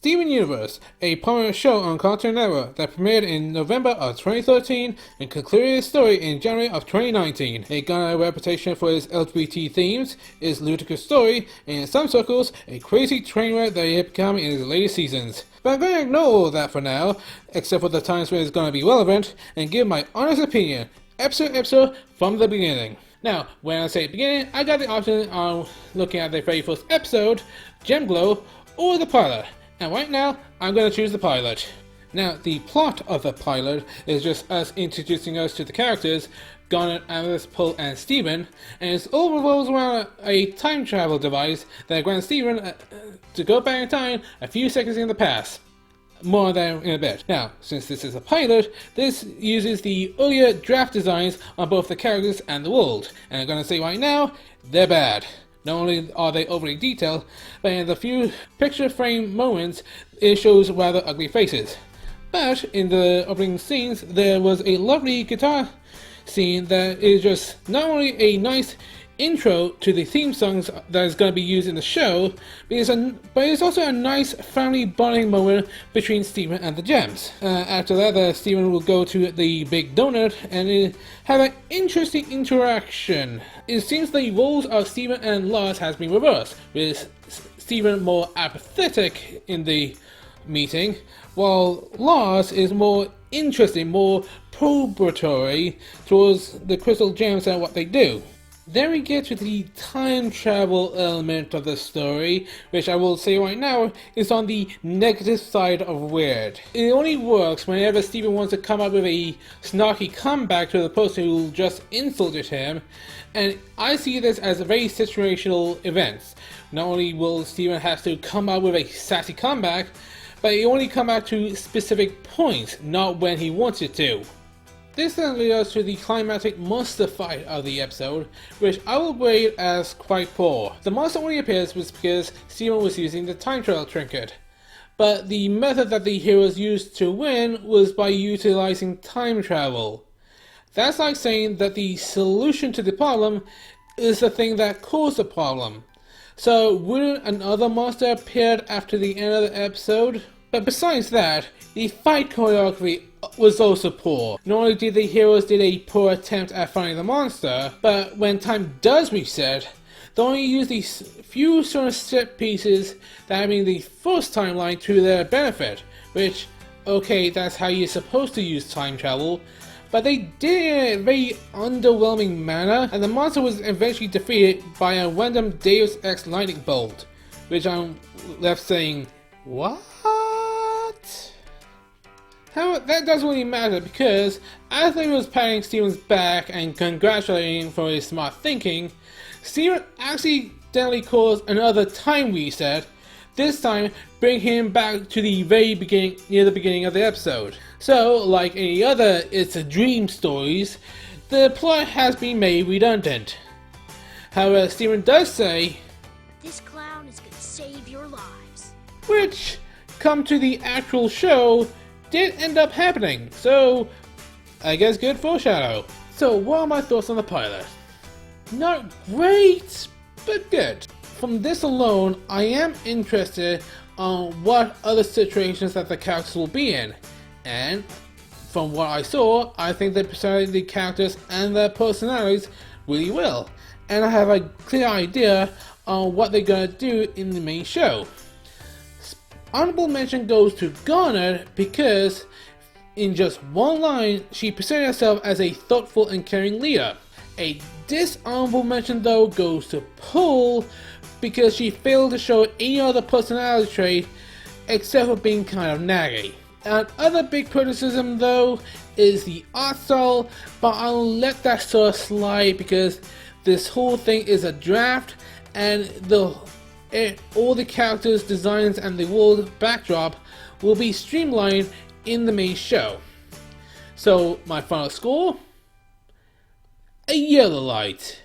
Steven Universe, a prominent show on Cartoon Network that premiered in November of 2013 and concluded its story in January of 2019. It garnered a reputation for its LGBT themes, its ludicrous story, and in some circles, a crazy train wreck that it had become in its later seasons. But I'm going to ignore all that for now, except for the times when it's going to be relevant, and give my honest opinion, episode from the beginning. Now, when I say beginning, I got the option on looking at the very first episode, Gem Glow, or the pilot. And right now, I'm going to choose the pilot. Now, the plot of the pilot is just us introducing us to the characters, Garnet, Alice, Paul, and Steven, and it all revolves around a time travel device that grants Steven to go back in time a few seconds in the past. More on that in a bit. Now, since this is a pilot, this uses the earlier draft designs on both the characters and the world, and I'm going to say right now, they're bad. Not only are they overly detailed, but in the few picture frame moments, it shows rather ugly faces. But in the opening scenes, there was a lovely guitar scene that is just not only a nice intro to the theme songs that is going to be used in the show, but it's also a nice family bonding moment between Steven and the Gems. After that, Steven will go to the Big Donut and have an interesting interaction. It seems the roles of Steven and Lars has been reversed, with Steven more apathetic in the meeting, while Lars is more interesting, more probatory towards the Crystal Gems and what they do. Then we get to the time travel element of the story, which I will say right now is on the negative side of weird. It only works whenever Steven wants to come up with a snarky comeback to the person who just insulted him, and I see this as a very situational events. Not only will Steven have to come up with a sassy comeback, but he only come back to specific points, not when he wants it to. This then leads us to the climactic monster fight of the episode, which I will rate as quite poor. The monster only appears because Steven was using the time travel trinket, but the method that the heroes used to win was by utilizing time travel. That's like saying that the solution to the problem is the thing that caused the problem. So wouldn't another monster appear after the end of the episode? But besides that, the fight choreography was also poor. Not only did the heroes did a poor attempt at finding the monster, but when time does reset, they only use these few sort of set pieces that having the first timeline to their benefit, which, okay, that's how you're supposed to use time travel, but they did it in a very underwhelming manner, and the monster was eventually defeated by a random Deus Ex lightning bolt, which I'm left saying, what? However, that doesn't really matter because as they was patting Steven's back and congratulating him for his smart thinking, Steven accidentally caused another time reset, this time bringing him back to the very beginning, near the beginning of the episode. So, like any other It's a Dream stories, the plot has been made redundant. However, Steven does say, "This clown is gonna save your lives," which, come to the actual show, did end up happening, so I guess good foreshadow. So what are my thoughts on the pilot? Not great, but good. From this alone, I am interested on what other situations that the characters will be in, and from what I saw, I think they presented the characters and their personalities really well, and I have a clear idea on what they're gonna do in the main show. Honorable mention goes to Garnet because in just one line she presented herself as a thoughtful and caring leader. A dishonorable mention though goes to Paul because she failed to show any other personality trait except for being kind of naggy. And other big criticism though is the art style, but I'll let that sort of slide because this whole thing is a draft and all the characters, designs, and the world backdrop will be streamlined in the main show. So, my final score? A yellow light.